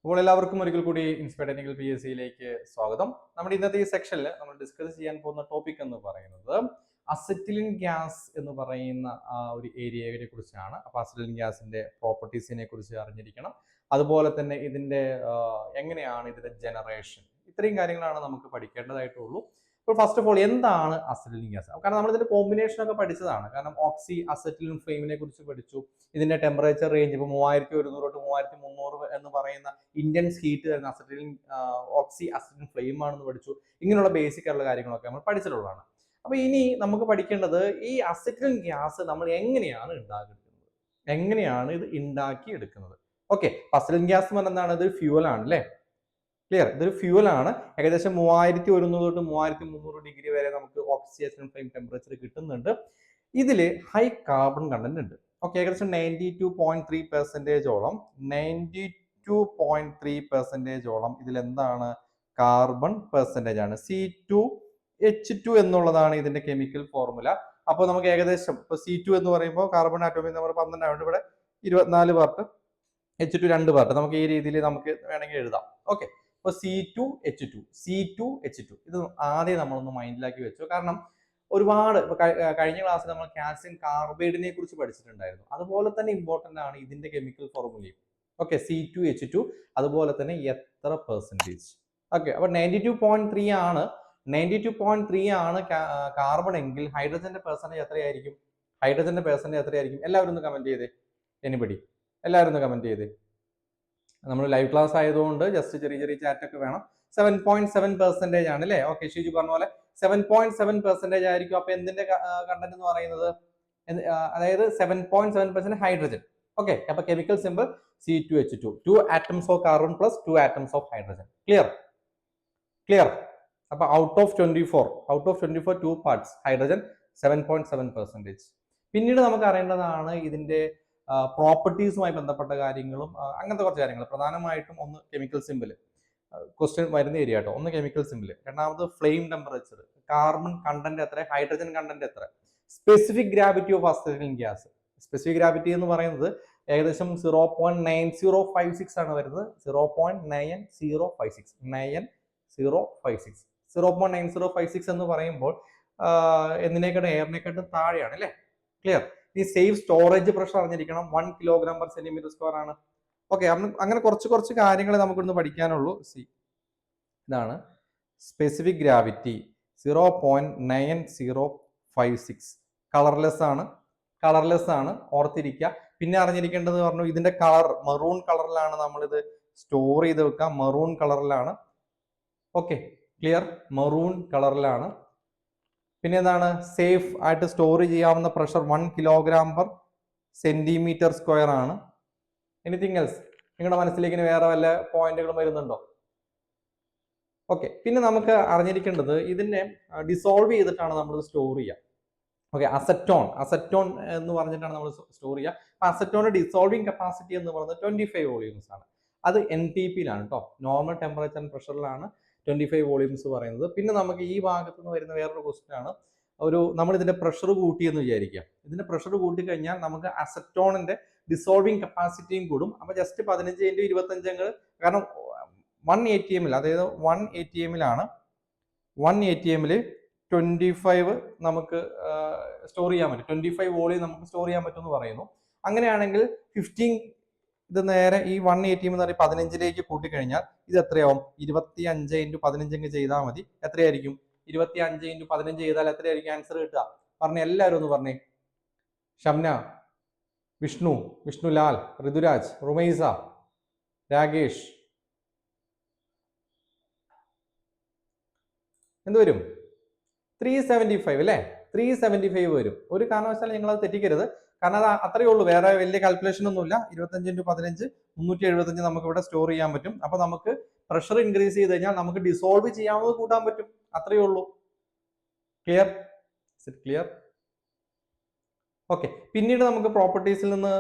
അപ്പോൾ എല്ലാവർക്കും ഒരിക്കൽ കൂടി ഇൻസ്പയർഡ് ടെക്നിക്കൽ PSCയിലേക്ക് സ്വാഗതം. നമ്മുടെ ഇന്നത്തെ ഈ സെക്ഷനിൽ നമ്മൾ ഡിസ്കസ് ചെയ്യാൻ പോകുന്ന ടോപ്പിക് എന്ന് പറയുന്നത് അസറ്റിലിൻ ഗ്യാസ് എന്ന് പറയുന്ന ഒരു ഏരിയയെ കുറിച്ചാണ്. അപ്പോൾ അസറ്റിലിൻ ഗ്യാസിന്റെ പ്രോപ്പർട്ടീസിനെ കുറിച്ച് അറിഞ്ഞിരിക്കണം. അതുപോലെ തന്നെ ഇതിന്റെ എങ്ങനെയാണ് ഇതിന്റെ ജനറേഷൻ, ഇത്രയും കാര്യങ്ങളാണ് നമുക്ക് പഠിക്കേണ്ടതായിട്ടുള്ളൂ. അപ്പോൾ ഫസ്റ്റ് ഓഫ് ഓൾ എന്താണ് അസറ്റിലിൻ ഗ്യാസ്? കാരണം നമ്മൾ ഇതിന്റെ കോമ്പിനേഷൻ ഒക്കെ പഠിച്ചതാണ്. കാരണം ഓക്സി അസറ്റിലിൻ ഫ്ലെയിമിനെ കുറിച്ച് പഠിച്ചു. ഇതിന്റെ ടെമ്പറേച്ചർ റേഞ്ച് ഇപ്പോൾ 3100 തൊട്ട് 3300 എന്ന് പറയുന്ന ഇന്റൻസ് ഹീറ്റ് തരുന്ന അസറ്റിലിൻ ഓക്സി അസറ്റിലിൻ ഫ്ലെയിം ആണെന്ന് പഠിച്ചു. ഇങ്ങനെയുള്ള ബേസിക് ആയിട്ടുള്ള കാര്യങ്ങളൊക്കെ നമ്മൾ പഠിച്ചിട്ടുള്ളതാണ്. അപ്പൊ ഇനി നമുക്ക് പഠിക്കേണ്ടത് ഈ അസറ്റിലിൻ ഗ്യാസ് നമ്മൾ എങ്ങനെയാണ് ഉണ്ടാക്കിയെടുക്കുന്നത്, എങ്ങനെയാണ് ഇത് ഉണ്ടാക്കി എടുക്കുന്നത്. ഓക്കെ, അസറ്റിലിൻ ഗ്യാസ് എന്ന് പറഞ്ഞാൽ എന്താണ്? ഇത് ഫ്യൂവൽ ആണ് അല്ലേ? ക്ലിയർ, ഇതൊരു ഫ്യൂവൽ ആണ്. ഏകദേശം 3100 തൊട്ട് 3300 ഡിഗ്രി വരെ നമുക്ക് ഓക്സിജൻ ഫ്ലെയിം ടെമ്പറേച്ചർ കിട്ടുന്നുണ്ട്. ഇതിൽ ഹൈ കാർബൺ കണ്ടന്റ് ഉണ്ട്. ഓക്കെ, ഏകദേശം 92.3% 92.3% ഇതിൽ എന്താണ്? കാർബൺ പെർസെൻറ്റേജ് ആണ്. C2H2 എന്നുള്ളതാണ് ഇതിന്റെ കെമിക്കൽ ഫോർമുല. അപ്പോൾ നമുക്ക് ഏകദേശം ഇപ്പൊ C2 എന്ന് പറയുമ്പോൾ കാർബൺ ആറ്റോമിക് നമ്പർ 12 ആയതുകൊണ്ട് ഇവിടെ 24 പാർട്ട്, H2 2 പാർട്ട്. നമുക്ക് ഈ രീതിയിൽ നമുക്ക് വേണമെങ്കിൽ എഴുതാം. ഓക്കെ, അപ്പൊ C2H2 ഇത് ആദ്യം നമ്മളൊന്ന് മൈൻഡിലാക്കി വെച്ചു. കാരണം ഒരുപാട് കഴിഞ്ഞ ക്ലാസ്സിൽ നമ്മൾ കാൽസ്യം കാർബൈഡിനെ കുറിച്ച് പഠിച്ചിട്ടുണ്ടായിരുന്നു. അതുപോലെ തന്നെ ഇമ്പോർട്ടന്റ് ആണ് ഇതിന്റെ കെമിക്കൽ ഫോർമുലയും. ഓക്കെ, C2H2 അതുപോലെ തന്നെ എത്ര പെർസെൻറ്റേജ്. ഓക്കെ, അപ്പൊ 92.3 ആണ്. 92.3 ആണ് കാർബൺ എങ്കിൽ ഹൈഡ്രജന്റെ പെർസെൻറ്റേജ് എത്രയായിരിക്കും? ഹൈഡ്രജന്റെ പെർസെൻറ്റേജ് എത്രയായിരിക്കും? എല്ലാവരും ഒന്ന് കമന്റ് ചെയ്തേ. എനിബഡി? എല്ലാവരും ഒന്ന് കമന്റ് ചെയ്തേ. നമ്മൾ ലൈവ് ക്ലാസ് ആയതുകൊണ്ട് ജസ്റ്റ് ചെറിയ ചെറിയ ചാറ്റ് ഒക്കെ വേണം. 7.7% ആണ് അല്ലേ? ഓക്കെ, ഷിജു പറഞ്ഞ പോലെ 7.7% ആയിരിക്കും. അപ്പൊ എന്തിന്റെ കണ്ടന്റ് എന്ന് പറയുന്നത്? അതായത് 7.7% ഹൈഡ്രജൻ. ഓക്കെ, അപ്പൊ chemical simple C2H2, 2 atoms of carbon plus 2 atoms of hydrogen. Clear. അപ്പൊ ഔട്ട് ഓഫ് 24 2 parts ഹൈഡ്രജൻ, 7.7%. പിന്നീട് നമുക്ക് അറിയേണ്ടതാണ് ഇതിന്റെ പ്രോപ്പർട്ടീസുമായി ബന്ധപ്പെട്ട കാര്യങ്ങളും അങ്ങനത്തെ കുറച്ച് കാര്യങ്ങൾ. പ്രധാനമായിട്ടും ഒന്ന് കെമിക്കൽ സിമ്പിൾ, ക്വസ്റ്റ്യൻ വരുന്ന ഏരിയ കേട്ടോ. ഒന്ന് കെമിക്കൽ സിമ്പിൾ, രണ്ടാമത് ഫ്ലെയിം ടെമ്പറേച്ചർ, കാർബൺ കണ്ടന്റ് എത്ര, ഹൈഡ്രജൻ കണ്ടന്റ് എത്ര, specific gravity of acetylene gas. Specific gravity എന്ന് പറയുന്നത് ഏകദേശം 0.9056 ആണ് വരുന്നത്. 0.9056 0.9056 എന്ന് പറയുമ്പോൾ എന്തിനേക്കാട്ടും എയറിനെക്കാട്ടും താഴെയാണ് അല്ലേ? ക്ലിയർ. ഈ സേഫ് സ്റ്റോറേജ് പ്രഷർ അറിഞ്ഞിരിക്കണം. 1 kg/cm² ആണ്. ഓക്കെ, അങ്ങനെ കുറച്ച് കാര്യങ്ങൾ നമുക്കൊന്ന് പഠിക്കാനുള്ളൂ. ഇതാണ് സ്പെസിഫിക് ഗ്രാവിറ്റി 0.9056. കളർലെസ് ആണ്, ഓർത്തിരിക്കുക. പിന്നെ അറിഞ്ഞിരിക്കേണ്ടത് പറഞ്ഞു ഇതിന്റെ കളർ മെറൂൺ കളറിലാണ് നമ്മളിത് സ്റ്റോർ ചെയ്ത് വെക്കുക. മെറൂൺ കളറിലാണ്. ഓക്കെ, ക്ലിയർ, മെറൂൺ കളറിലാണ്. പിന്നെ എന്താണ്? സേഫ് ആയിട്ട് സ്റ്റോർ ചെയ്യാവുന്ന പ്രഷർ 1 kg/cm² ആണ്. Anything else? നിങ്ങളുടെ മനസ്സിലേക്ക് വേറെ വല്ല പോയിന്റുകളും വരുന്നുണ്ടോ? ഓക്കെ, പിന്നെ നമുക്ക് അറിഞ്ഞിരിക്കേണ്ടത് ഇതിനെ ഡിസോൾവ് ചെയ്തിട്ടാണ് നമ്മൾ സ്റ്റോർ ചെയ്യുക. ഓക്കെ, അസറ്റോൺ എന്ന് പറഞ്ഞിട്ടാണ് നമ്മൾ സ്റ്റോർ ചെയ്യുക. അപ്പൊ അസറ്റോണിന്റെ ഡിസോൾവിങ് കപ്പാസിറ്റി എന്ന് പറയുന്നത് 25 വോളിയൂംസ് ആണ്. അത് NTP-ലാണ് കേട്ടോ, നോർമൽ ടെമ്പറേച്ചർ ആൻഡ് പ്രഷറിലാണ് 25 വോളിയൂംസ് പറയുന്നത്. പിന്നെ നമുക്ക് ഈ ഭാഗത്ത് നിന്ന് വരുന്ന വേറൊരു ക്വസ്റ്റ്യൻ ആണ്. നമ്മൾ ഇതിന്റെ പ്രഷർ കൂട്ടിയെന്ന് വിചാരിക്കുക. ഇതിന്റെ പ്രഷർ കൂട്ടി കഴിഞ്ഞാൽ നമുക്ക് അസറ്റോണിന്റെ ഡിസോൾവിങ് കപ്പാസിറ്റിയും കൂടും. അപ്പൊ ജസ്റ്റ് 15 × 25, കാരണം 1 ATM, അതായത് 1 ATM-ലാണ് 1 ATM-ൽ 25 നമുക്ക് സ്റ്റോർ ചെയ്യാൻ പറ്റും. 25 വോളിയം നമുക്ക് സ്റ്റോർ ചെയ്യാൻ പറ്റും എന്ന് പറയുന്നു. അങ്ങനെയാണെങ്കിൽ 15 ഇത് നേരെ ഈ 1 ATM എന്ന് പറയുന്നത് 15ലേക്ക് കൂട്ടിക്കഴിഞ്ഞാൽ ഇത് എത്രയാവും? 25 × 15 ചെയ്താൽ മതി. എത്രയായിരിക്കും? 25 × 15 ചെയ്താൽ എത്രയായിരിക്കും ആൻസർ കിട്ടുക? പറഞ്ഞേ, എല്ലാവരും ഒന്ന് പറഞ്ഞേ. ഷംന, വിഷ്ണുലാൽ, ഋതുരാജ്, റുമൈസ, രാകേഷ്, എന്ത് വരും? 375 അല്ലേ? 375 വരും. ഒരു കാരണവശാലും നിങ്ങൾ അത് തെറ്റിക്കരുത്. കാരണം അത് അത്രയേ ഉള്ളൂ, വേറെ വലിയ കാൽക്കുലേഷൻ ഒന്നുമില്ല. 25 × 15 375 നമുക്ക് ഇവിടെ സ്റ്റോർ ചെയ്യാൻ പറ്റും. അപ്പൊ നമുക്ക് പ്രഷർ ഇൻക്രീസ് ചെയ്ത് കഴിഞ്ഞാൽ നമുക്ക് ഡിസോൾവ് ചെയ്യാവുന്നത് കൂട്ടാൻ പറ്റും. അത്രയേ ഉള്ളൂ. ക്ലിയർ. ഓക്കെ, പിന്നീട് നമുക്ക് പ്രോപ്പർട്ടീസിൽ നിന്ന്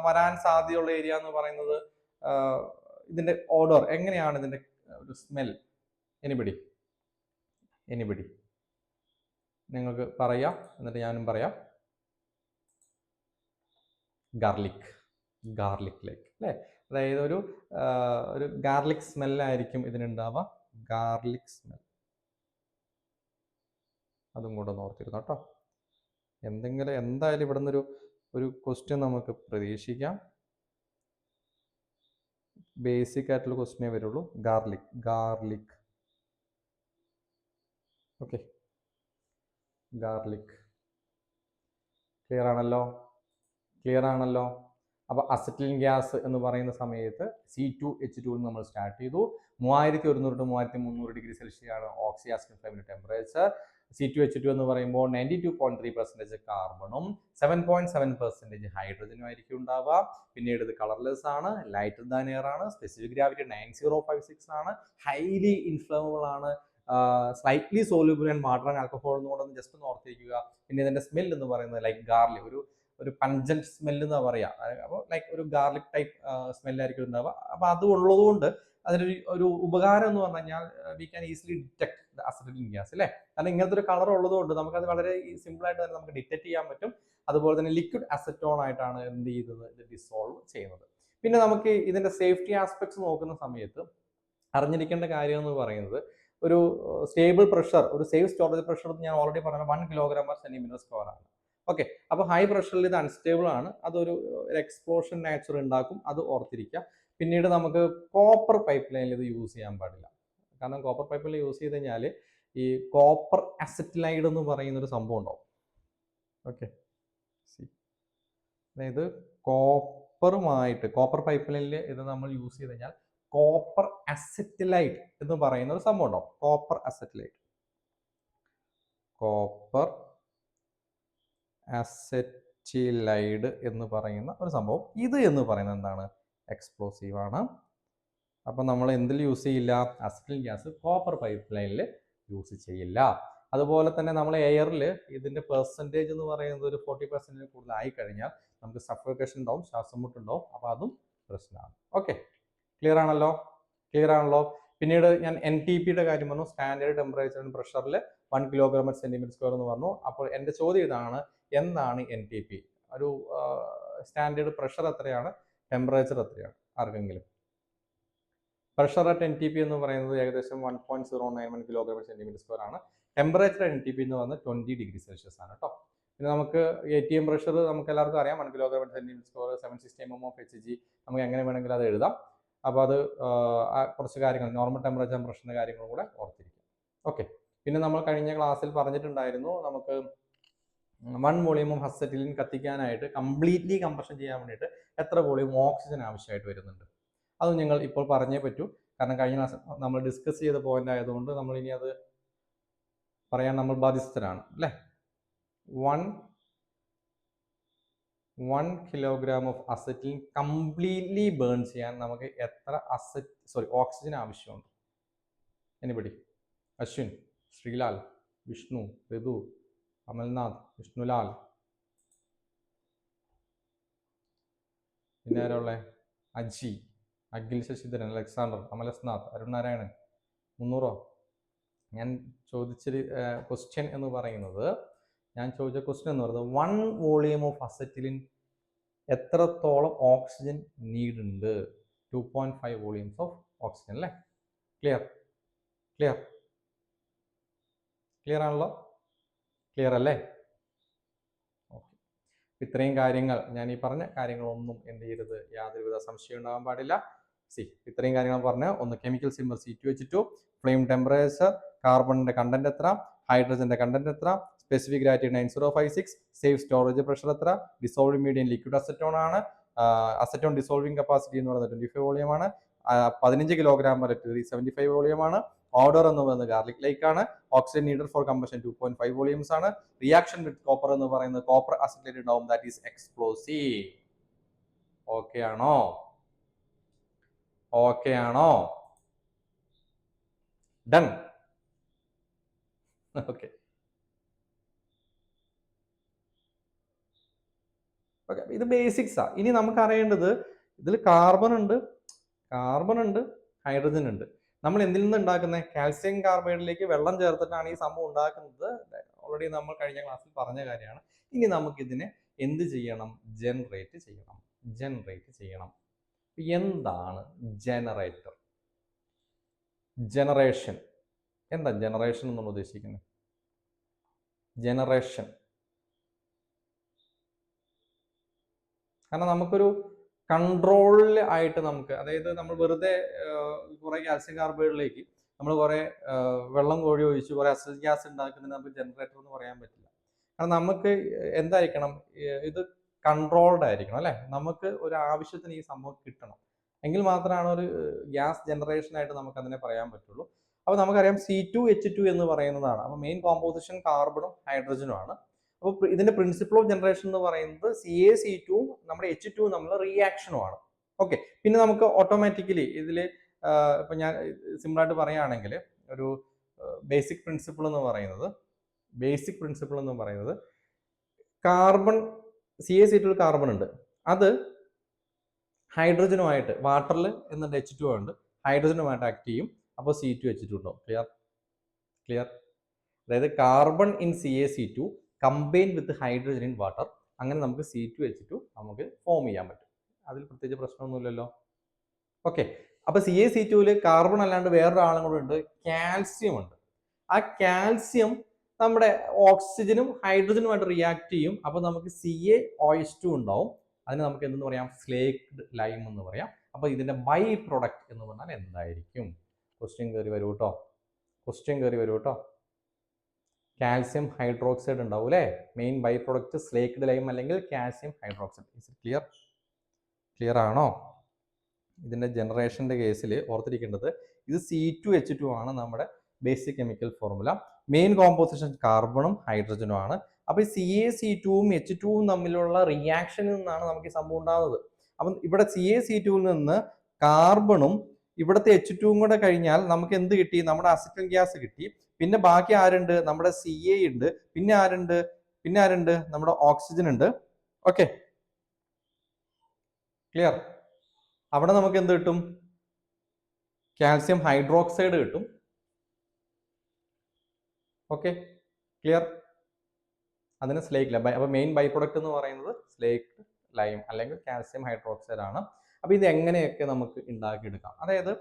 വരാൻ സാധ്യതയുള്ള ഏരിയ എന്ന് പറയുന്നത് ഇതിന്റെ ഓർഡർ എങ്ങനെയാണ്, ഇതിന്റെ ഒരു സ്മെൽ. എനിബഡി നിങ്ങൾക്ക് പറയാം, എന്നിട്ട് ഞാനും പറയാം. ഗാർലിക് ലൈക്ക് അല്ലേ? അതായത് ഒരു ഗാർലിക് സ്മെല്ലായിരിക്കും ഇതിനുണ്ടാവുക. ഗാർലിക് സ്മെൽ, അതും കൂടെ ഒന്ന് ഓർത്തിരുന്നു കേട്ടോ. എന്തായാലും ഇവിടെ നിന്നൊരു ക്വസ്റ്റ്യൻ നമുക്ക് പ്രതീക്ഷിക്കാം. ബേസിക് ആയിട്ടുള്ള ക്വസ്റ്റ്യനേ വരുള്ളൂ. Garlic okay, garlic. ക്ലിയർ ആണല്ലോ. അപ്പോൾ അസറ്റിലിൻ ഗ്യാസ് എന്ന് പറയുന്ന സമയത്ത് C2H2 നമ്മൾ സ്റ്റാർട്ട് ചെയ്തു. 3100 to 3300 ഡിഗ്രി സെൽഷ്യസ് ആണ് ഓക്സിയാസിൻ ഫ്ലെയിമിന്റെ ടെമ്പറേച്ചർ. C2H2 എന്ന് പറയുമ്പോൾ 92.3% കാർബണും 7.7% ഹൈഡ്രജനും ആയിരിക്കും ഉണ്ടാവുക. പിന്നീട് ഇത് കളർലെസ് ആണ്, ലൈറ്റർ ദാൻ എയർ ആണ്, സ്പെസിഫിക് ഗ്രാവിറ്റി 9056 ആണ്, ഹൈലി ഇൻഫ്ലമബിൾ ആണ്, slightly soluble and water and alcohol എന്നുകൂടെ ജസ്റ്റ് ഒന്ന് ഓർത്തിരിക്കുക. പിന്നെ ഇതിന്റെ സ്മെൽ എന്ന് പറയുന്നത് ലൈക്ക് ഗാർലിക്, ഒരു പഞ്ചന്റ് സ്മെല്ല് എന്നാ പറയാ. അപ്പോൾ ലൈക്ക് ഒരു ഗാർലിക് ടൈപ്പ് സ്മെല്ലായിരിക്കും ഉണ്ടാവുക. അപ്പോൾ അത് ഉള്ളതുകൊണ്ട് അതിനൊരു ഉപകാരം എന്ന് പറഞ്ഞു കഴിഞ്ഞാൽ we can easily detect the acetylene gas അല്ലേ. കാരണം ഇങ്ങനത്തെ ഒരു കളർ ഉള്ളതുകൊണ്ട് നമുക്കത് വളരെ സിമ്പിൾ ആയിട്ട് തന്നെ നമുക്ക് ഡിറ്റക്ട് ചെയ്യാൻ പറ്റും. അതുപോലെ തന്നെ ലിക്വിഡ് അസറ്റോൺ ആയിട്ടാണ് എന്ത് ചെയ്യുന്നത്, ഇത് ഡിസോൾവ് ചെയ്യുന്നത്. പിന്നെ നമുക്ക് ഇതിന്റെ സേഫ്റ്റി ആസ്പെക്ട്സ് നോക്കുന്ന സമയത്ത് അറിഞ്ഞിരിക്കേണ്ട കാര്യം എന്ന് പറയുന്നത്, ഒരു സ്റ്റേബിൾ പ്രഷർ, ഒരു സേഫ് സ്റ്റോറേജ് പ്രഷർ ഞാൻ ഓൾറെഡി പറഞ്ഞ 1 kg/cm² ആണ്. ഓക്കെ, അപ്പോൾ ഹൈ പ്രഷറിൽ ഇത് അൺസ്റ്റേബിൾ ആണ്, അതൊരു എക്സ്പ്ലോഷൻ നാച്ചർ ഉണ്ടാക്കും, അത് ഓർത്തിരിക്കുക. പിന്നീട് നമുക്ക് കോപ്പർ പൈപ്പ് ലൈനിൽ ഇത് യൂസ് ചെയ്യാൻ പാടില്ല. കാരണം കോപ്പർ പൈപ്പ് ലൈൻ യൂസ് ചെയ്ത് കഴിഞ്ഞാൽ ഈ കോപ്പർ അസറ്റിലൈഡ് എന്ന് പറയുന്ന ഒരു സംഭവം ഉണ്ടാവും. ഓക്കെ, അതായത് കോപ്പർ പൈപ്പ് ലൈനിൽ ഇത് നമ്മൾ യൂസ് ചെയ്ത് കഴിഞ്ഞാൽ കോപ്പർ അസറ്റിലൈഡ് എന്ന് പറയുന്ന ഒരു സംഭവം ഉണ്ടാവും. കോപ്പർ അസറ്റിലൈഡ് എന്ന് പറയുന്ന ഒരു സംഭവം. ഇത് എന്ന് പറയുന്നത് എന്താണ്, എക്സ്പ്ലോസീവ് ആണ്. അപ്പം നമ്മൾ എന്തിൽ യൂസ് ചെയ്യില്ല, അസറ്റിലിൻ ഗ്യാസ് കോപ്പർ പൈപ്പ് ലൈനിൽ യൂസ് ചെയ്യില്ല. അതുപോലെ തന്നെ നമ്മൾ എയറിൽ ഇതിന്റെ പെർസെൻറ്റേജ് എന്ന് പറയുന്നത് ഒരു 40% കൂടുതലായി കഴിഞ്ഞാൽ നമുക്ക് സഫോക്കേഷൻ ഉണ്ടാവും, ശ്വാസം മുട്ടുണ്ടാവും. അപ്പോൾ അതും പ്രശ്നമാണ്. ഓക്കെ, ക്ലിയർ ആണല്ലോ. പിന്നീട് ഞാൻ NTPയുടെ കാര്യം പറഞ്ഞു, സ്റ്റാൻഡേർഡ് ടെമ്പറേച്ചർ ആൻഡ് പ്രഷറിൽ 1 kg/cm² എന്ന് പറഞ്ഞു. അപ്പോൾ എൻ്റെ ചോദ്യം ഇതാണ്, എന്താണ് NTP? ഒരു സ്റ്റാൻഡേർഡ് പ്രഷർ എത്രയാണ്, ടെമ്പറേച്ചർ എത്രയാണ്? ആർക്കെങ്കിലും? പ്രഷർ അറ്റ് NTP എന്ന് പറയുന്നത് ഏകദേശം 1.091 kg/cm² ആണ്. ടെമ്പറേച്ചർ NTP എന്ന് പറയുന്നത് 20 ഡിഗ്രി സെൽഷ്യസ് ആണ് കേട്ടോ. പിന്നെ നമുക്ക് ATM പ്രഷർ നമുക്ക് എല്ലാവർക്കും അറിയാം, 1 kg/cm², 760 mm of Hg. നമുക്ക് എങ്ങനെ വേണമെങ്കിലും അത് എഴുതാം. അപ്പോൾ അത് കുറച്ച് കാര്യങ്ങൾ, നോർമൽ ടെമ്പറേച്ചർ പ്രഷറിന്റെ കാര്യങ്ങളും കൂടെ ഓർത്തിരിക്കും. ഓക്കെ, പിന്നെ നമ്മൾ കഴിഞ്ഞ ക്ലാസ്സിൽ പറഞ്ഞിട്ടുണ്ടായിരുന്നു, നമുക്ക് 1 വോളിയം ഓഫ് അസറ്റിലിൻ കത്തിക്കാനായിട്ട് കംപ്ലീറ്റ്ലി കംപ്രഷൻ ചെയ്യാൻ വേണ്ടിയിട്ട് എത്ര വോളിയം ഓക്സിജൻ ആവശ്യമായിട്ട് വരുന്നുണ്ട്? അത് ഞങ്ങൾ ഇപ്പോൾ പറഞ്ഞേ പറ്റൂ. കാരണം കഴിഞ്ഞ ക്ലാസ് നമ്മൾ ഡിസ്കസ് ചെയ്ത പോയിന്റ് ആയതുകൊണ്ട് നമ്മൾ ഇനി അത് പറയാൻ നമ്മൾ ബാധ്യസ്ഥരാണ് അല്ലേ. 1 kilogram of acetylene completely burn ചെയ്യാൻ നമുക്ക് എത്ര ഓക്സിജൻ ആവശ്യമുണ്ട്? എനിബഡി? അശ്വിൻ, ശ്രീലാൽ, വിഷ്ണു, ഋതു, അമൽനാഥ്, വിഷ്ണുലാൽ, പിന്നെ ആരാ ഉള്ളേ? അജി, അഖിൽ ശശിധരൻ, അലക്സാണ്ടർ, അമലസ്നാഥ്, അരുൺ നാരായണൻ. 300? ഞാൻ ചോദിച്ചൊരു ക്വസ്റ്റ്യൻ എന്ന് പറയുന്നത്, 1 വോളിയം ഓഫ് അസറ്റിലിൻ എത്രത്തോളം ഓക്സിജൻ നീഡ് ഉണ്ട്? 2.5 വോളിയംസ് ഓഫ് ഓക്സിജൻ അല്ലേ. ക്ലിയർ ആണല്ലോ? ക്ലിയർ അല്ലേ? ഓക്കെ, ഇത്രയും കാര്യങ്ങൾ, ഞാൻ ഈ പറഞ്ഞ കാര്യങ്ങളൊന്നും എന്ത് ചെയ്യരുത്, യാതൊരുവിധ സംശയം ഉണ്ടാകാൻ പാടില്ല. ഇത്രയും കാര്യങ്ങൾ പറഞ്ഞ ഒന്ന്, chemical symbol C2H2, flame temperature, കാർബണിന്റെ കണ്ടന്റ് എത്ര, ഹൈഡ്രജന്റെ കണ്ടന്റ് എത്ര, specific gravity 9056, safe storage pressure എത്ര, ഡിസോൾവിംഗ് മീഡിയം ലിക്വിഡ് അസറ്റോൺ ആണ്, അസറ്റോൺ ഡിസോൾവിംഗ് കപ്പാസിറ്റി എന്ന് പറയുന്നത് 25 വോളിയം ആണ്, 15 kg/L 75 വോളിയം ആണ്, ഓർഡർ എന്ന് പറയുന്നത് ഗാർലിക് ലൈക്ക് ആണ്, oxygen needed for combustion 2.5 volumes ആണ്, റിയാക്ഷൻ വിത്ത് കോപ്പർ എന്ന് പറയുന്നത് കോപ്പർ അസറ്റിലേറ്റ് ഉണ്ടാവും, ദാറ്റ് ഈസ് എക്സ്പ്ലോസീവ്. ഓക്കെ ആണോ? ഡൺ. ഓക്കെ, ഇത് ബേസിക്സാ. ഇനി നമുക്ക് അറിയേണ്ടത്, ഇതിൽ കാർബൺ ഉണ്ട്, ഹൈഡ്രജൻ ഉണ്ട്. നമ്മൾ എന്തിൽ നിന്ന് ഉണ്ടാക്കുന്നത്? കാൽസ്യം കാർബൈഡിലേക്ക് വെള്ളം ചേർത്തിട്ടാണ് ഈ സംഭവം ഉണ്ടാക്കുന്നത്. ഓൾറെഡി നമ്മൾ കഴിഞ്ഞ ക്ലാസ്സിൽ പറഞ്ഞ കാര്യമാണ്. ഇനി നമുക്ക് ഇതിനെ എന്ത് ചെയ്യണം? ജനറേറ്റ് ചെയ്യണം. എന്താണ് ജനറേറ്റർ? ജനറേഷൻ എന്താ ജനറേഷൻ എന്നാണ് ഉദ്ദേശിക്കുന്നത്? ജനറേഷൻ കാരണം നമുക്കൊരു കൺട്രോളിൽ ആയിട്ട് നമുക്ക്, അതായത് നമ്മൾ വെറുതെ കുറെ കാൽസ്യം കാർബൈഡിലേക്ക് നമ്മൾ കുറെ വെള്ളം കോഴി ഒഴിച്ച് കുറെ അസിഡിക് ഗ്യാസ് ഉണ്ടാക്കുന്നതിന് നമുക്ക് ജനറേറ്റർ എന്ന് പറയാൻ പറ്റില്ല. കാരണം നമുക്ക് എന്തായിരിക്കണം, ഇത് കൺട്രോൾഡ് ആയിരിക്കണം അല്ലെ. നമുക്ക് ഒരു ആവശ്യത്തിന് ഈ സംഭവം കിട്ടണം, എങ്കിൽ മാത്രമാണ് ഒരു ഗ്യാസ് ജനറേഷൻ ആയിട്ട് നമുക്ക് അതിനെ പറയാൻ പറ്റുള്ളൂ. അപ്പോൾ നമുക്കറിയാം C2H2 എന്ന് പറയുന്നതാണ്. അപ്പോൾ മെയിൻ കോമ്പോസിഷൻ കാർബണും ഹൈഡ്രജനും ആണ്. അപ്പോൾ ഇതിന്റെ പ്രിൻസിപ്പിൾ ഓഫ് ജനറേഷൻ എന്ന് പറയുന്നത് CaC2 നമ്മുടെ H2 തമ്മിലുള്ള റിയാക്ഷനുമാണ്. ഓക്കെ, പിന്നെ നമുക്ക് ഓട്ടോമാറ്റിക്കലി ഇതിൽ ഇപ്പൊ ഞാൻ സിമ്പിൾ ആയിട്ട് പറയുകയാണെങ്കിൽ ഒരു ബേസിക് പ്രിൻസിപ്പിൾ എന്ന് പറയുന്നത് കാർബൺ CaC2 കാർബൺ ഉണ്ട്, അത് ഹൈഡ്രജനുമായിട്ട് വാട്ടറിൽ എന്നിട്ട് H2 ഉണ്ട്, ഹൈഡ്രജനുമായിട്ട് ആക്ട് ചെയ്യും. അപ്പോൾ C2H2 ഉണ്ടാവും. ക്ലിയർ? അതായത് carbon in CaC2 combine with hydrogen in water, അങ്ങനെ നമുക്ക് C2H2 നമുക്ക് ഫോം ചെയ്യാൻ പറ്റും. അതിൽ പ്രത്യേകിച്ച് പ്രശ്നമൊന്നുമില്ലല്ലോ. ഓക്കെ, അപ്പൊ CaC2 കാർബൺ അല്ലാണ്ട് വേറൊരാളും കൂടെ ഉണ്ട്, കാൽസ്യം ഉണ്ട്. ആ കാൽസ്യം നമ്മുടെ ഓക്സിജനും ഹൈഡ്രജനുമായിട്ട് റിയാക്ട് ചെയ്യും. അപ്പൊ നമുക്ക് CaOH2 ഉണ്ടാവും. അതിന് നമുക്ക് എന്തെന്ന് പറയാം? സ്ലേക്ഡ് ലൈം എന്ന് പറയാം. അപ്പൊ ഇതിന്റെ ബൈ പ്രൊഡക്റ്റ് എന്ന് പറഞ്ഞാൽ എന്തായിരിക്കും? ക്വസ്റ്റ്യൻ കയറി വരൂ കേട്ടോ. കാൽസ്യം ഹൈഡ്രോക്സൈഡ് ഉണ്ടാവും അല്ലേ? Main by product slaked lime അല്ലെങ്കിൽ calcium hydroxide. Is it clear ആണോ? ഇതിന്റെ ജനറേഷന്റെ കേസിൽ ഓർത്തിരിക്കേണ്ടത് ഇത് C2H2 ആണ് നമ്മുടെ basic chemical formula. Main composition കാർബണും ഹൈഡ്രജനും ആണ്. അപ്പൊ CaC2ഉം H2ഉം തമ്മിലുള്ള റിയാക്ഷനിൽ നിന്നാണ് നമുക്ക് ഈ സംഭവം ഉണ്ടാകുന്നത്. അപ്പം ഇവിടെ CaC2ൽ നിന്ന് കാർബണും ഇവിടുത്തെ H2ഉം കൂടെ കഴിഞ്ഞാൽ നമുക്ക് എന്ത് കിട്ടി? നമ്മുടെ അസിറ്റൽ ഗ്യാസ് കിട്ടി. പിന്നെ ബാക്കി ആരുണ്ട്? നമ്മുടെ Ca ഉണ്ട്. പിന്നെ ആരുണ്ട്? നമ്മുടെ ഓക്സിജൻ ഉണ്ട്. Okay, clear? അവിടെ നമുക്ക് എന്ത് കിട്ടും? കാൽസ്യം ഹൈഡ്രോക്സൈഡ് കിട്ടും. Okay, clear? അതിന് സ്ലേക്ക് ലൈം. അപ്പൊ മെയിൻ ബൈ പ്രൊഡക്റ്റ് എന്ന് പറയുന്നത് സ്ലേക്ക് ലൈം അല്ലെങ്കിൽ കാൽസ്യം ഹൈഡ്രോക്സൈഡ് ആണ്. അപ്പൊ ഇത് എങ്ങനെയൊക്കെ നമുക്ക് ഉണ്ടാക്കിയെടുക്കാം? അതായത്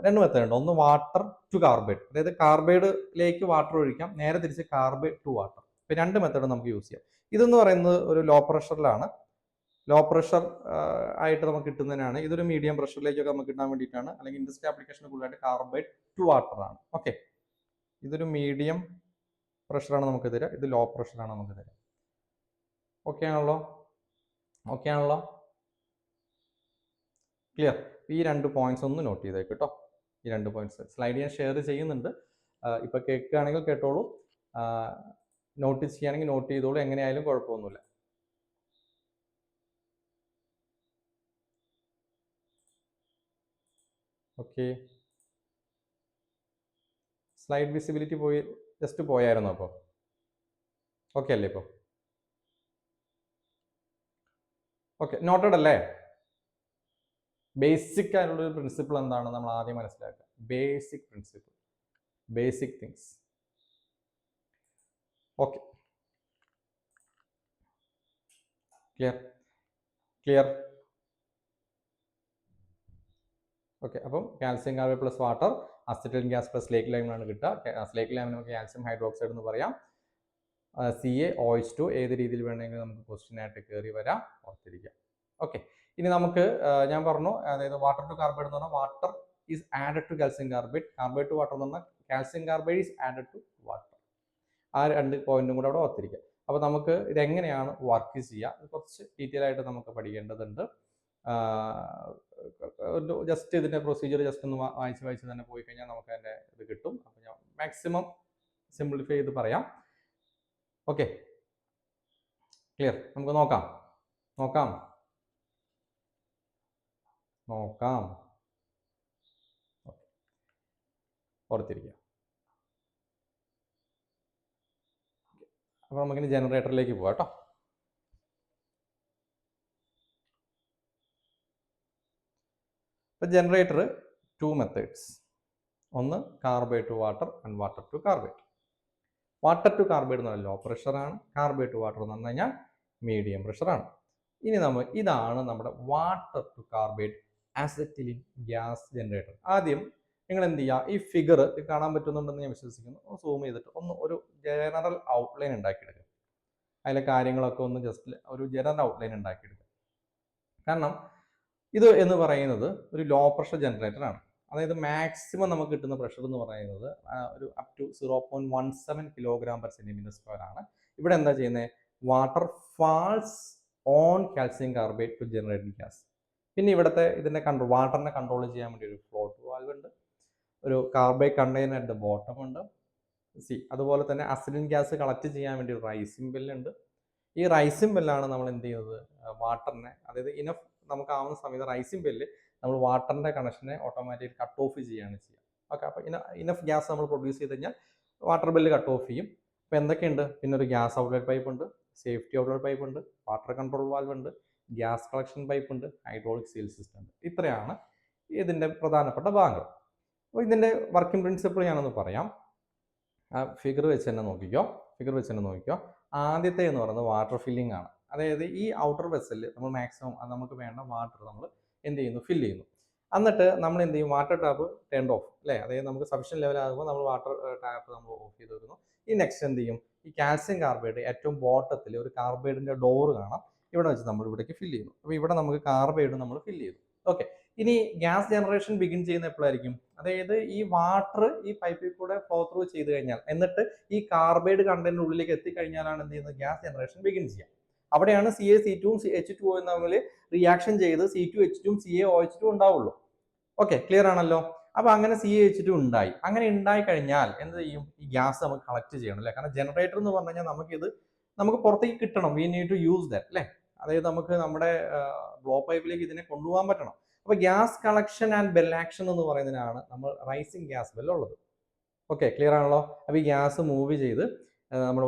രണ്ട് മെത്തേഡ് ഉണ്ട്. ഒന്ന് വാട്ടർ ടു കാർബൈഡ്, അതായത് കാർബൈഡിലേക്ക് വാട്ടർ ഒഴിക്കാം, നേരെ തിരിച്ച് കാർബൈഡ് ടു വാട്ടർ. ഇപ്പൊ രണ്ട് മെത്തേഡ് നമുക്ക് യൂസ് ചെയ്യാം. ഇതെന്ന് പറയുന്നത് ഒരു ലോ പ്രഷറിലാണ്, ലോ പ്രഷർ ആയിട്ട് നമുക്ക് കിട്ടുന്നതിനാണ്. ഇതൊരു മീഡിയം പ്രഷറിലേക്കൊക്കെ നമുക്ക് കിട്ടാൻ വേണ്ടിയിട്ടാണ്, അല്ലെങ്കിൽ ഇൻഡസ്ട്രി ആപ്ലിക്കേഷന് കൂടുതലായിട്ട് കാർബൈഡ് ടു വാട്ടർ ആണ്. ഓക്കെ, ഇതൊരു മീഡിയം പ്രഷറാണ് നമുക്ക് തരിക, ഇത് ലോ പ്രഷറാണ് നമുക്ക് തരിക. ഓക്കെ ആണല്ലോ? ക്ലിയർ? ഈ രണ്ട് പോയിന്റ്സ് ഒന്ന് നോട്ട് ചെയ്തേക്ക് കേട്ടോ. ഈ രണ്ട് പോയിന്റ്സ് സ്ലൈഡ് ഞാൻ ഷെയർ ചെയ്യുന്നുണ്ട്. ഇപ്പൊ കേൾക്കുകയാണെങ്കിൽ കേട്ടോളൂ, നോട്ടീസ് ചെയ്യുകയാണെങ്കിൽ നോട്ട് ചെയ്തോളൂ, എങ്ങനെയായാലും കുഴപ്പമൊന്നുമില്ല. ഓക്കെ, സ്ലൈഡ് വിസിബിലിറ്റി ജസ്റ്റ് പോയായിരുന്നു. അപ്പോൾ ഓക്കെ അല്ലേ? ഇപ്പോൾ ഓക്കെ, നോട്ടഡ് അല്ലേ? ബേസിക് ആയിട്ടുള്ള ഒരു പ്രിൻസിപ്പിൾ എന്താണ് നമ്മൾ ആദ്യം മനസ്സിലാക്കുക? Basic principle, basic things. Okay, clear? Okay, അപ്പം calcium carbide plus water, acetyl gas plus slake lime ആണ് കിട്ടുക. സ്ലേക്ക് ലൈം നമുക്ക് കാൽസ്യം ഹൈഡ്രോക്സൈഡ് എന്ന് പറയാം. CaOH2 ഏത് രീതിയിൽ വേണമെങ്കിലും നമുക്ക് ക്വസ്റ്റ്യൻ ആയിട്ട് കയറി വരാം, ഓർത്തിരിക്കാം. ഓക്കെ, ഇനി നമുക്ക് ഞാൻ പറഞ്ഞു, അതായത് വാട്ടർ ടു കാർബൈഡ് എന്ന് പറഞ്ഞാൽ water is added to calcium carbide, carbide to water എന്ന് പറഞ്ഞാൽ calcium carbide is added to water. ആ രണ്ട് പോയിന്റും കൂടെ അവിടെ ഓർത്തിരിക്കുക. അപ്പോൾ നമുക്ക് ഇതെങ്ങനെയാണ് വർക്ക് ചെയ്യുക കുറച്ച് ഡീറ്റെയിൽ ആയിട്ട് നമുക്ക് പഠിക്കേണ്ടതുണ്ട്. ജസ്റ്റ് ഇതിന്റെ പ്രൊസീജിയർ ജസ്റ്റ് ഒന്ന് വായിച്ച് തന്നെ പോയി കഴിഞ്ഞാൽ നമുക്ക് അതിന്റെ ഇത് കിട്ടും. അപ്പോൾ ഞാൻ മാക്സിമം സിംപ്ലിഫൈ ചെയ്ത് പറയാം. Okay, clear? നമുക്ക് നോക്കാം. ഓർത്തിരിക്കുക. അപ്പോൾ നമുക്കിനി ജനറേറ്ററിലേക്ക് പോകാം കേട്ടോ. ഇപ്പൊ ജനറേറ്റർ ടു മെത്തേഡ്സ്, ഒന്ന് carbide to water and water to carbide. Water to carbide എന്ന് പറഞ്ഞാൽ ലോ പ്രഷറാണ്, കാർബൈഡ് ടു വാട്ടർ എന്ന് പറഞ്ഞു കഴിഞ്ഞാൽ മീഡിയം പ്രഷറാണ്. ഇനി ഇതാണ് നമ്മുടെ water to carbide acetylene gas generator. ആദ്യം നിങ്ങൾ എന്ത് ചെയ്യുക, ഈ ഫിഗർ കാണാൻ പറ്റുന്നുണ്ടെന്ന് ഞാൻ വിശ്വസിക്കുന്നു. സൂം ചെയ്തിട്ട് ഒരു ജനറൽ ഔട്ട്ലൈൻ ഉണ്ടാക്കിയെടുക്കുക. അതിലെ കാര്യങ്ങളൊക്കെ ഒന്ന് ജസ്റ്റ് ഒരു ജനറൽ ഔട്ട്ലൈൻ ഉണ്ടാക്കിയെടുക്കുക. കാരണം ഇത് എന്ന് പറയുന്നത് ഒരു ലോ പ്രഷർ ജനറേറ്റർ ആണ്. അതായത് മാക്സിമം നമുക്ക് കിട്ടുന്ന പ്രഷർ എന്ന് പറയുന്നത് ഒരു അപ് ടു 0.17 kg/cm² ആണ്. ഇവിടെ എന്താ ചെയ്യുന്നത്, water falls on calcium carbide to generate gas. പിന്നെ ഇവിടുത്തെ ഇതിന്റെ വാട്ടറിനെ കൺട്രോൾ ചെയ്യാൻ വേണ്ടി ഒരു ഫ്ലോട്ട് വാൽവ് ഉണ്ട്, ഒരു carbide container at the bottom ഉണ്ട്. അതുപോലെ തന്നെ അസിഡിൻ ഗ്യാസ് കളക്ട് ചെയ്യാൻ വേണ്ടി ഒരു റൈസിംഗ് ബെല്ലുണ്ട്. ഈ റൈസിംഗ് ബെല്ലാണ് നമ്മൾ എന്ത് ചെയ്യുന്നത്, വാട്ടറിനെ, അതായത് ഇനഫ് നമുക്കാവുന്ന സമയത്ത് റൈസിംഗ് ബെല്ല് നമ്മൾ വാട്ടറിന്റെ കണക്ഷനെ ഓട്ടോമാറ്റിക് കട്ട് ഓഫ് ചെയ്യുകയാണ് ചെയ്യുക. ഓക്കെ, അപ്പോൾ ഇനഫ് ഗ്യാസ് നമ്മൾ പ്രൊഡ്യൂസ് ചെയ്ത് കഴിഞ്ഞാൽ വാട്ടർ ബെല്ല് കട്ട് ഓഫ് ചെയ്യും. അപ്പോൾ എന്തൊക്കെയുണ്ട്, പിന്നെ ഒരു ഗ്യാസ് ഔട്ട്ലെറ്റ് പൈപ്പ് ഉണ്ട്, സേഫ്റ്റി ഔട്ട്ലെറ്റ് പൈപ്പ് ഉണ്ട്, വാട്ടർ കൺട്രോൾ വാൽവ് ഉണ്ട്, ഗ്യാസ് കളക്ഷൻ പൈപ്പ് ഉണ്ട്, ഹൈഡ്രോളിക് സീൽ സിസ്റ്റം ഉണ്ട്. ഇത്രയാണ് ഇതിന്റെ പ്രധാനപ്പെട്ട ഭാഗങ്ങൾ. അപ്പോൾ ഇതിന്റെ വർക്കിംഗ് പ്രിൻസിപ്പിൾ ഞാനൊന്ന് പറയാം. ഫിഗർ വെച്ച് തന്നെ നോക്കിക്കോ. ആദ്യത്തെ എന്ന് പറയുന്നത് വാട്ടർ ഫില്ലിംഗ് ആണ്. അതായത് ഈ ഔട്ടർ വെസലിൽ നമ്മൾ മാക്സിമം നമുക്ക് വേണ്ട വാട്ടർ നമ്മൾ എന്ത് ചെയ്യുന്നു, ഫില്ല് ചെയ്യുന്നു. എന്നിട്ട് നമ്മൾ എന്ത് ചെയ്യും, വാട്ടർ ടാപ്പ് ടേൺ ഓഫ് അല്ലേ, അതായത് നമുക്ക് സഫിഷ്യൻ ലെവൽ ആകുമ്പോൾ നമ്മൾ വാട്ടർ ടാപ്പ് നമ്മൾ ഓഫ് ചെയ്ത് വെക്കുന്നു. ഈ നെക്സ്റ്റ് എന്ത് ചെയ്യും, ഈ കാൽസ്യം കാർബൈഡ് ഏറ്റവും ബോട്ടത്തിൽ ഒരു കാർബൈഡിന്റെ ഡോർ കാണാം, ഇവിടെ വെച്ച് നമ്മൾ ഇവിടേക്ക് ഫില്ല് ചെയ്യുന്നു. അപ്പോൾ ഇവിടെ നമുക്ക് കാർബൈഡ് നമ്മൾ ഫില്ല് ചെയ്തു. ഓക്കെ, ഇനി ഗ്യാസ് ജനറേഷൻ ബിഗിൻ ചെയ്യുന്ന എപ്പോഴായിരിക്കും, അതായത് ഈ വാട്ടർ ഈ പൈപ്പിൽ കൂടെ ഫ്ലോ ത്രൂ ചെയ്ത് കഴിഞ്ഞാൽ, എന്നിട്ട് ഈ കാർബൈഡ് കണ്ടന്റിന്റെ ഉള്ളിലേക്ക് എത്തിക്കഴിഞ്ഞാലാണ് എന്ത് ചെയ്യുന്നത്, ഗ്യാസ് ജനറേഷൻ ബിഗിൻ ചെയ്യുക. അവിടെയാണ് CaC2 H2O തമ്മിൽ റിയാക്ഷൻ ചെയ്ത് C2H2 CaOH2 ഉണ്ടാവുള്ളൂ. ഓക്കെ, ക്ലിയർ ആണല്ലോ. അപ്പൊ അങ്ങനെ CaH2 ഉണ്ടായി. അങ്ങനെ ഉണ്ടായി കഴിഞ്ഞാൽ എന്ത് ചെയ്യും, ഈ ഗ്യാസ് നമുക്ക് കളക്ട് ചെയ്യണം അല്ലെ. കാരണം ജനറേറ്റർ എന്ന് പറഞ്ഞു കഴിഞ്ഞാൽ നമുക്ക് പുറത്തേക്ക് കിട്ടണം. We need to use that അല്ലെ. അതായത് നമുക്ക് നമ്മുടെ ബ്ലോ പൈപ്പിലേക്ക് ഇതിനെ കൊണ്ടുപോകാൻ പറ്റണം. അപ്പൊ gas collection and bell action എന്ന് പറയുന്നതിനാണ് നമ്മൾ റൈസിംഗ് ഗ്യാസ് ബെൽ ഉള്ളത്. ഓക്കെ, ക്ലിയർ ആണല്ലോ. അപ്പൊ ഈ ഗ്യാസ് മൂവ് ചെയ്ത് നമ്മുടെ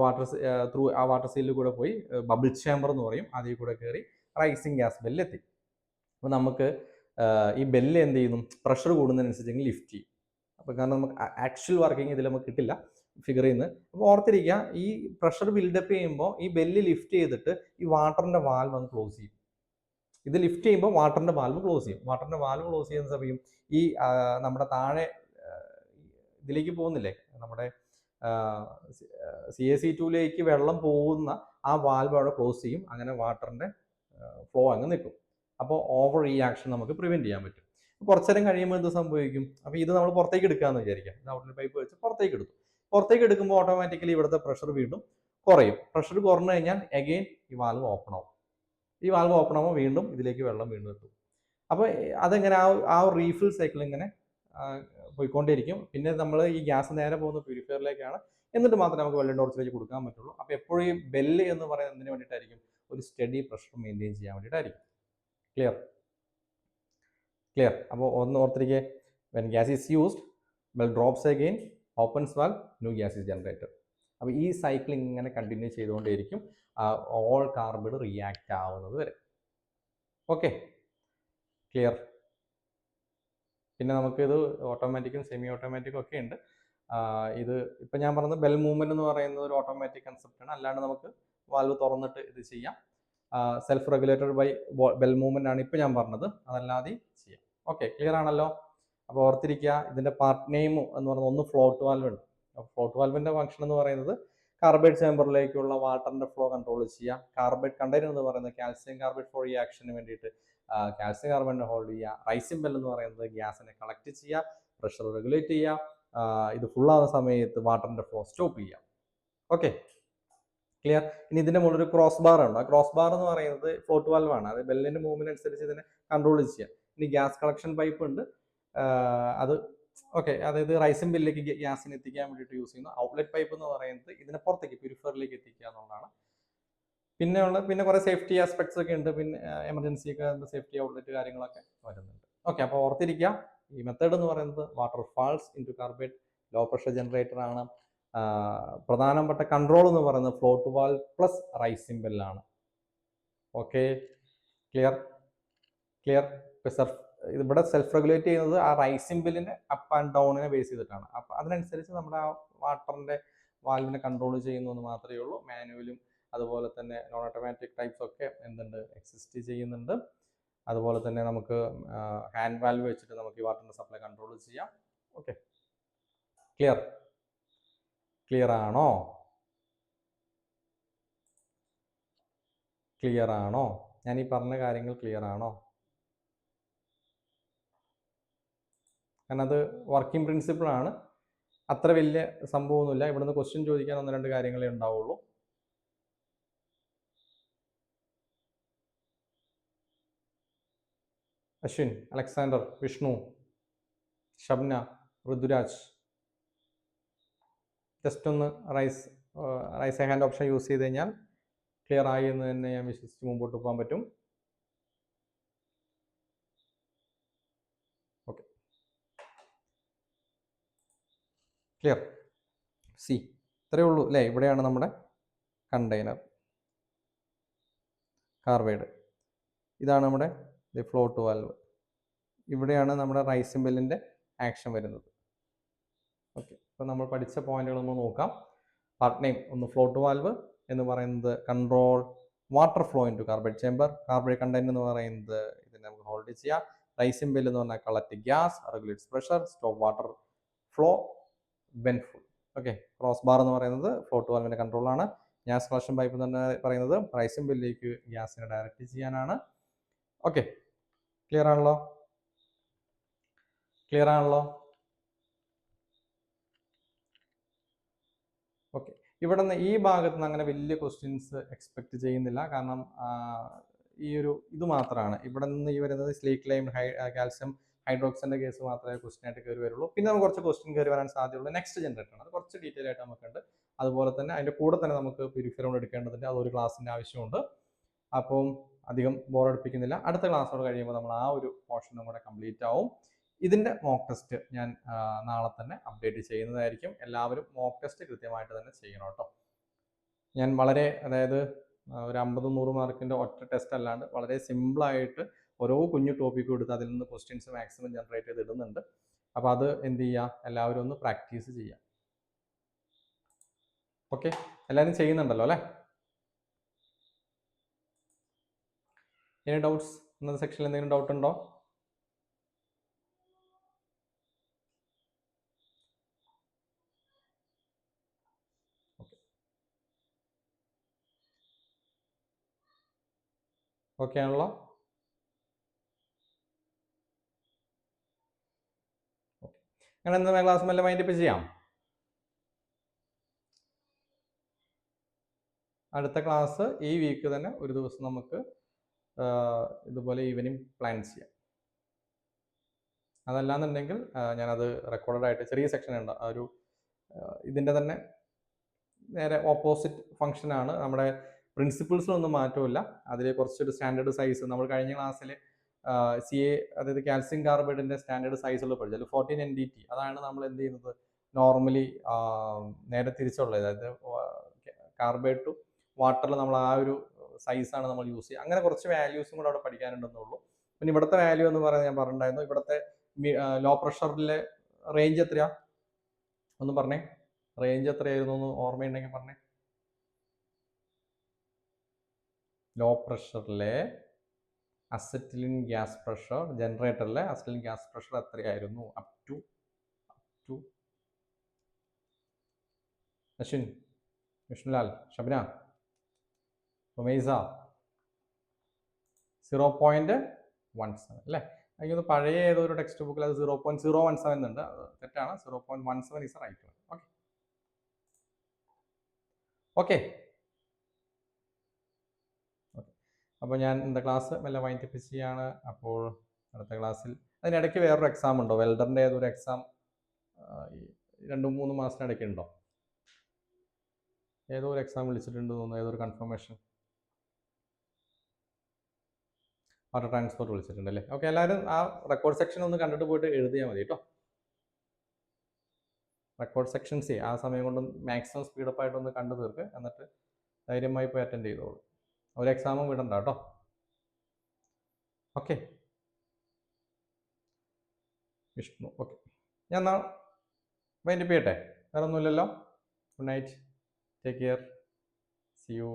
ആ വാട്ടർ സീലിൽ കൂടെ പോയി ബബിൾ ചേമ്പർ എന്ന് പറയും, അതിൽ കൂടെ കയറി റൈസിംഗ് ഗ്യാസ് ബെല്ല് എത്തി. അപ്പൊ നമുക്ക് ഈ ബെല്ല് എന്ത് ചെയ്യുന്നു, പ്രഷർ കൂടുന്നതിനനുസരിച്ച് ലിഫ്റ്റ് ചെയ്യും. അപ്പൊ കാരണം നമുക്ക് ആക്ച്വൽ വർക്കിംഗ് ഇതിൽ നമുക്ക് കിട്ടില്ല ഫിഗറിൽ നിന്ന്. അപ്പോൾ ഓർത്തിരിക്കുക, ഈ പ്രഷർ ബിൽഡപ്പ് ചെയ്യുമ്പോൾ ഈ ബെല്ല് ലിഫ്റ്റ് ചെയ്തിട്ട് ഈ വാട്ടറിന്റെ വാൽവ് അങ്ങ് ക്ലോസ് ചെയ്യും. ഇത് ലിഫ്റ്റ് ചെയ്യുമ്പോൾ വാട്ടറിന്റെ വാൽവ് ക്ലോസ് ചെയ്യും. വാട്ടറിന്റെ വാൽവ് ക്ലോസ് ചെയ്യുന്ന സമയം ഈ നമ്മുടെ താഴെ ഇതിലേക്ക് പോകുന്നില്ലേ, നമ്മുടെ CaC2ലേക്ക് വെള്ളം പോകുന്ന ആ വാൽവ് അവിടെ ക്ലോസ് ചെയ്യും. അങ്ങനെ വാട്ടറിന്റെ ഫ്ലോ അങ്ങ് നിൽക്കും. അപ്പോൾ ഓവർ റിയാക്ഷൻ നമുക്ക് പ്രിവെന്റ് ചെയ്യാൻ പറ്റും. കുറച്ചു നേരം കഴിയുമ്പോൾ എന്ത് സംഭവിക്കും, അപ്പോൾ ഇത് നമ്മൾ പുറത്തേക്ക് എടുക്കാമെന്ന് വിചാരിക്കാം. ഇത് ഔട്ട്ലെറ്റ് പൈപ്പ് വെച്ച് പുറത്തേക്ക് എടുക്കുമ്പോൾ ഓട്ടോമാറ്റിക്കലി ഇവിടുത്തെ പ്രഷർ വീണ്ടും കുറയും. പ്രഷർ കുറഞ്ഞു കഴിഞ്ഞാൽ അഗെയിൻ ഈ വാൽവ് ഓപ്പൺ ആവും. വീണ്ടും ഇതിലേക്ക് വെള്ളം വീണ്ടും എത്തും. അപ്പോൾ അതെങ്ങനെ ആ റീഫിൽ സൈക്കിൾ ഇങ്ങനെ പോയിക്കൊണ്ടേയിരിക്കും. പിന്നെ നമ്മൾ ഈ ഗ്യാസ് നേരെ പോകുന്ന പ്യൂരിഫയറിലേക്കാണ്, എന്നിട്ട് മാത്രമേ നമുക്ക് വെള്ളം ടോർച്ചിലേക്ക് കൊടുക്കാൻ പറ്റുള്ളൂ. അപ്പോൾ എപ്പോഴും ഈ ബെല്ല് എന്ന് പറയുന്നത് എന്തിനു വേണ്ടിയിട്ടായിരിക്കും, ഒരു സ്റ്റഡി പ്രഷർ മെയിൻറ്റെയിൻ ചെയ്യാൻ വേണ്ടിയിട്ടായിരിക്കും. ക്ലിയർ. അപ്പോൾ ഒന്ന് ഓർത്തിരിക്കെ, when gas is used bell drops again, opens valve, new gas is generated. അപ്പോൾ ഈ സൈക്കിൾ ഇങ്ങനെ കണ്ടിന്യൂ ചെയ്തുകൊണ്ടേയിരിക്കും ഓൾ കാർബൈഡ് റിയാക്ട് ആവുന്നത് വരെ. Okay, clear. പിന്നെ നമുക്കിത് ഓട്ടോമാറ്റിക്കും സെമി ഓട്ടോമാറ്റിക്കും ഒക്കെ ഉണ്ട്. ഇത് ഇപ്പം ഞാൻ പറഞ്ഞത് ബെൽ മൂവ്മെന്റ് എന്ന് പറയുന്നത് ഒരു ഓട്ടോമാറ്റിക് കൺസെപ്റ്റ് ആണ്. അല്ലാണ്ട് നമുക്ക് വാൽവ് തുറന്നിട്ട് ഇത് ചെയ്യാം. Self regulated by bell movement ആണ് ഇപ്പം ഞാൻ പറഞ്ഞത്, അതല്ലാതെ ചെയ്യാം. ഓക്കെ, ക്ലിയർ ആണല്ലോ. അപ്പോൾ ഓർത്തിരിക്കുക, ഇതിന്റെ പാർട്ട് നെയിം എന്ന് പറയുന്നത് ഒന്ന് ഫ്ലോട്ട് വാൽവ് ഉണ്ട്. ഫ്ലോട്ട് വാൽവിന്റെ ഫംഗ്ഷൻ എന്ന് പറയുന്നത് കാർബൈഡ് ചേമ്പറിലേക്കുള്ള വാട്ടറിന്റെ ഫ്ലോ കൺട്രോൾ ചെയ്യുക. കാർബൈഡ് കണ്ടെയ്നർ എന്ന് പറയുന്നത് കാൽസ്യം കാർബൈഡ് ഫ്ലോ റിയാക്ഷന് വേണ്ടിയിട്ട് കാൽസ്യം കാർബണിനെ ഹോൾഡ് ചെയ്യുക. റൈസിംഗ് ബെൽ എന്ന് പറയുന്നത് ഗ്യാസിനെ കളക്ട് ചെയ്യുക, പ്രഷർ റെഗുലേറ്റ് ചെയ്യുക. ഇത് ഫുൾ ആവുന്ന സമയത്ത് വാട്ടറിന്റെ ഫ്ലോ സ്റ്റോപ്പ് ചെയ്യുക. Okay, clear. ഇനി ഇതിന്റെ മുകളിൽ ഒരു ക്രോസ് ബാർ ഉണ്ട്. ആ ക്രോസ് ബാർ എന്ന് പറയുന്നത് ഫ്ലോട്ട് വാൽവ് ആണ്. അത് ബെല്ലിന്റെ മൂവ്മെന്റ് അനുസരിച്ച് ഇതിനെ കൺട്രോൾ ചെയ്യുക. ഇനി ഗ്യാസ് കളക്ഷൻ പൈപ്പ് ഉണ്ട്. അത് ഓക്കെ, അതായത് റൈസിംഗ് ബെല്ലിലേക്ക് ഗ്യാസിന് എത്തിക്കാൻ വേണ്ടിയിട്ട് യൂസ് ചെയ്യുന്നു. ഔട്ട്ലെറ്റ് പൈപ്പ് എന്ന് പറയുന്നത് ഇതിനെ പുറത്തേക്ക് പ്യൂരിഫയറിലേക്ക് എത്തിക്കുക എന്നുള്ളതാണ്. പിന്നെ കുറെ സേഫ്റ്റി ആസ്പെക്ട്സ് ഒക്കെ ഉണ്ട്. പിന്നെ എമർജൻസി ഒക്കെ സേഫ്റ്റി ഔട്ട്ലെറ്റ് കാര്യങ്ങളൊക്കെ വരുന്നുണ്ട്. ഓക്കെ, അപ്പോൾ ഓർത്തിരിക്കുക, ഈ മെത്തേഡ് എന്ന് പറയുന്നത് water falls into carbide low pressure generator ആണ്. പ്രധാനപ്പെട്ട കൺട്രോൾ എന്ന് പറയുന്നത് ഫ്ലോട്ട് വാൽവ് പ്ലസ് റൈസിംഗ് ബെല്ലാണ്. Okay, clear. ഇവിടെ സെൽഫ് റെഗുലേറ്റ് ചെയ്യുന്നത് ആ റൈസിംഗ് ബെല്ലിന്റെ അപ്പ് ആൻഡ് ഡൗണിനെ ബേസ് ചെയ്തിട്ടാണ്. അപ്പം അതിനനുസരിച്ച് നമ്മുടെ ആ വാട്ടറിന്റെ വാൽവിനെ കൺട്രോൾ ചെയ്യുന്നു എന്ന് മാത്രമേ ഉള്ളൂ. മാനുവലും അതുപോലെ തന്നെ നോൺ ഓട്ടോമാറ്റിക് ടൈപ്സ് ഒക്കെ എന്തുണ്ട് എക്സിസ്റ്റ് ചെയ്യുന്നുണ്ട്. അതുപോലെ തന്നെ നമുക്ക് ഹാൻഡ് വാൽവ് വെച്ചിട്ട് നമുക്ക് ഈ വാട്ടറിൻ്റെ സപ്ലൈ കൺട്രോൾ ചെയ്യാം. Okay, clear? ക്ലിയർ ആണോ? ക്ലിയർ ആണോ? ഞാൻ ഈ പറഞ്ഞ കാര്യങ്ങൾ ക്ലിയർ ആണോ? കാരണം അത് വർക്കിംഗ് പ്രിൻസിപ്പിൾ ആണ്, അത്ര വലിയ സംഭവമൊന്നുമില്ല. ഇവിടുന്ന് ക്വസ്റ്റ്യൻ ചോദിക്കാൻ 1-2 കാര്യങ്ങളേ ഉണ്ടാവുള്ളൂ. അശ്വിൻ, അലക്സാണ്ടർ, വിഷ്ണു, ഷബ്ന, ഋതുരാജ്, ജസ്റ്റ് ഒന്ന് raise a hand option use ചെയ്ത് കഴിഞ്ഞാൽ ക്ലിയർ ആയി എന്ന് തന്നെ ഞാൻ വിശ്വസിച്ച് മുമ്പോട്ട് പോകാൻ പറ്റും. Okay, clear? സി, ഇത്രയേ ഉള്ളൂ അല്ലേ? ഇവിടെയാണ് നമ്മുടെ കണ്ടെയ്നർ കാർബൈഡ്, ഇതാണ് നമ്മുടെ ഫ്ലോട്ട് വാൽവ്, ഇവിടെയാണ് നമ്മുടെ റൈസ് സിംബലിൻ്റെ ആക്ഷൻ വരുന്നത്. ഓക്കെ, അപ്പോൾ നമ്മൾ പഠിച്ച പോയിന്റുകൾ നമ്മൾ നോക്കാം. പാർട്ട് നെയിം ഒന്ന് ഫ്ലോട്ട് വാൽവ് എന്ന് പറയുന്നത് control water flow into carbide chamber. Carbide container എന്ന് പറയുന്നത് ഇതിനെ നമുക്ക് ഹോൾഡ് ചെയ്യാം. റൈസ് സിംബൽ എന്ന് പറഞ്ഞാൽ collect gas, regulates pressure, stop water flow, bend full. Okay, cross bar എന്ന് പറയുന്നത് ഫ്ലോട്ട് വാൽവിൻ്റെ കൺട്രോളാണ്. ഗ്യാസ് കളക്ഷൻ പൈപ്പ് എന്ന് പറയുന്നത് റൈസ് സിംബലിലേക്ക് ഗ്യാസിനെ ഡയറക്റ്റ് ചെയ്യാനാണ്. ഓക്കെ, ക്ലിയർ ആണല്ലോ? ക്ലിയർ ആണല്ലോ? ഓക്കെ, ഇവിടെ നിന്ന് ഈ ഭാഗത്ത് നിന്ന് അങ്ങനെ വലിയ ക്വസ്റ്റ്യൻസ് എക്സ്പെക്ട് ചെയ്യുന്നില്ല. കാരണം ഈ ഒരു ഇത് മാത്രമാണ് ഇവിടെ നിന്ന് ഈ വരുന്നത് സ്ലീക്ക് ലൈം കാൽസ്യം ഹൈഡ്രോക്സിന്റെ കേസ് മാത്രമേ ക്വസ്റ്റ്യൻ ആയിട്ട് കയറി വരുള്ളൂ. പിന്നെ നമുക്ക് കുറച്ച് ക്വസ്റ്റ്യൻ കയറി വരാൻ സാധ്യതയുള്ള നെക്സ്റ്റ് ജനറേറ്റർ ആണ്, അത് കുറച്ച് ഡീറ്റെയിൽ ആയിട്ട് നമുക്കുണ്ട്. അതുപോലെ തന്നെ അതിന്റെ കൂടെ തന്നെ നമുക്ക് പ്യൂരിഫയർ എടുക്കേണ്ടതുണ്ട്, അതൊരു ക്ലാസ്സിന്റെ ആവശ്യമുണ്ട്. അപ്പം അധികം ബോറടിപ്പിക്കുന്നില്ല. അടുത്ത ക്ലാസ്സോട് കഴിയുമ്പോൾ നമ്മൾ ആ ഒരു പോർഷനും കൂടെ കംപ്ലീറ്റ് ആവും. ഇതിന്റെ മോക്ക് ടെസ്റ്റ് ഞാൻ നാളെ തന്നെ അപ്ഡേറ്റ് ചെയ്യുന്നതായിരിക്കും. എല്ലാവരും മോക്ക് ടെസ്റ്റ് കൃത്യമായിട്ട് തന്നെ ചെയ്യണം കേട്ടോ. ഞാൻ വളരെ, അതായത് ഒരു 50-100 മാർക്കിന്റെ ഒറ്റ ടെസ്റ്റ് അല്ലാണ്ട് വളരെ സിമ്പിളായിട്ട് ഓരോ കുഞ്ഞു ടോപ്പിക്കും എടുത്ത് അതിൽ നിന്ന് ക്വസ്റ്റ്യൻസ് മാക്സിമം ജനറേറ്റ് ചെയ്ത് ഇടുന്നുണ്ട്. അപ്പോൾ അത് എന്ത് ചെയ്യുക, എല്ലാവരും ഒന്ന് പ്രാക്ടീസ് ചെയ്യാം. ഓക്കെ, എല്ലാവരും ചെയ്യുന്നുണ്ടല്ലോ അല്ലേ? Any doubts? ഇന്നത്തെ സെക്ഷനിൽ എന്തെങ്കിലും ഡൗട്ട് ഉണ്ടോ? ഓക്കെ ആണല്ലോ? അങ്ങനെ എന്താ ക്ലാസ് മെല്ലെ വൈൻഡപ്പ് ചെയ്യാം. അടുത്ത ക്ലാസ് ഈ വീക്ക് തന്നെ ഒരു ദിവസം നമുക്ക് ഇതുപോലെ ഈവനിങ് പ്ലാൻ ചെയ്യാം. അതല്ലാന്നുണ്ടെങ്കിൽ ഞാനത് റെക്കോർഡഡ് ആയിട്ട് ചെറിയ സെക്ഷൻ ഉണ്ട്, ആ ഒരു ഇതിൻ്റെ തന്നെ നേരെ ഓപ്പോസിറ്റ് ഫംഗ്ഷനാണ്. നമ്മുടെ പ്രിൻസിപ്പിൾസിലൊന്നും മാറ്റമില്ല, അതിൽ കുറച്ചൊരു സ്റ്റാൻഡേർഡ് സൈസ് നമ്മൾ കഴിഞ്ഞ ക്ലാസ്സിൽ CA, അതായത് കാൽസ്യം കാർബൈഡിന്റെ സ്റ്റാൻഡേർഡ് സൈസുള്ള പഠിച്ചു, അതിൽ 14 NDT. അതാണ് നമ്മൾ എന്ത് ചെയ്യുന്നത് നോർമലി നേരെ തിരിച്ചുള്ളത്, അതായത് കാർബൈഡ് ടു വാട്ടറിൽ നമ്മൾ ആ ഒരു സൈസാണ് നമ്മൾ യൂസ് ചെയ്യുക. അങ്ങനെ കുറച്ച് വാല്യൂസും കൂടെ അവിടെ പഠിക്കാനുണ്ടെന്നുള്ളൂ. പിന്നെ ഇവിടുത്തെ വാല്യൂ എന്ന് പറയുന്നത് ഞാൻ പറഞ്ഞിട്ടുണ്ടായിരുന്നു, ഇവിടുത്തെ ലോ പ്രഷറിലെ റേഞ്ച് എത്രയാ ഒന്ന് പറഞ്ഞേ, റേഞ്ച് എത്രയായിരുന്നു എന്ന് ഓർമ്മയുണ്ടെങ്കിൽ പറഞ്ഞേ. ലോ പ്രഷറിലെ അസറ്റിലിൻ ഗ്യാസ് പ്രഷർ, ജനറേറ്ററിലെ അസറ്റിലിൻ ഗ്യാസ് പ്രഷർ എത്രയായിരുന്നു? അപ് ടു അശ്വിൻ, വിഷ്ണുലാൽ, ഷബ്ന, സുമൈസ 0.17 അല്ലേ? എനിക്കൊന്ന് പഴയ ഏതോ ഒരു ടെക്സ്റ്റ് ബുക്കിൽ അത് 0.017 ഉണ്ട്, അത് തെറ്റാണ്. 0.17 is right. Okay okay okay, അപ്പോൾ ഞാൻ ഇന്നത്തെ ക്ലാസ് മെല്ലെ വൈൻഡപ്പ് ചെയ്യാണ്. അപ്പോൾ അടുത്ത ക്ലാസ്സിൽ അതിനിടയ്ക്ക് വേറൊരു എക്സാം ഉണ്ടോ? വെൽഡറിൻ്റെ ഏതൊരു എക്സാം 2-3 മാസത്തിനിടയ്ക്ക് ഉണ്ടോ? ഏതോ ഒരു എക്സാം വിളിച്ചിട്ടുണ്ട് തോന്നുന്നു, ഏതൊരു കൺഫർമേഷൻ, വാട്ടർ ട്രാൻസ്പോർട്ട് വിളിച്ചിട്ടുണ്ടല്ലേ? ഓക്കെ, എല്ലാവരും ആ റെക്കോർഡ് സെക്ഷൻ ഒന്ന് കണ്ടിട്ട് പോയിട്ട് എഴുതിയാൽ മതി കേട്ടോ. റെക്കോർഡ് സെക്ഷൻസ് ആ സമയം കൊണ്ട് മാക്സിമം സ്പീഡപ്പ് ആയിട്ടൊന്ന് കണ്ടു തീർക്ക്, എന്നിട്ട് ധൈര്യമായി പോയി അറ്റൻഡ് ചെയ്തോളൂ. ഒരു എക്സാമും വിടണ്ട കേട്ടോ. ഓക്കെ വിഷ്ണു, ഓക്കെ, ഞാൻ എന്നാൽ വൈൻഡപ്പ് ചെയ്യട്ടെ? വേറെ ഒന്നുമില്ലല്ലോ. Good night, take care, see U.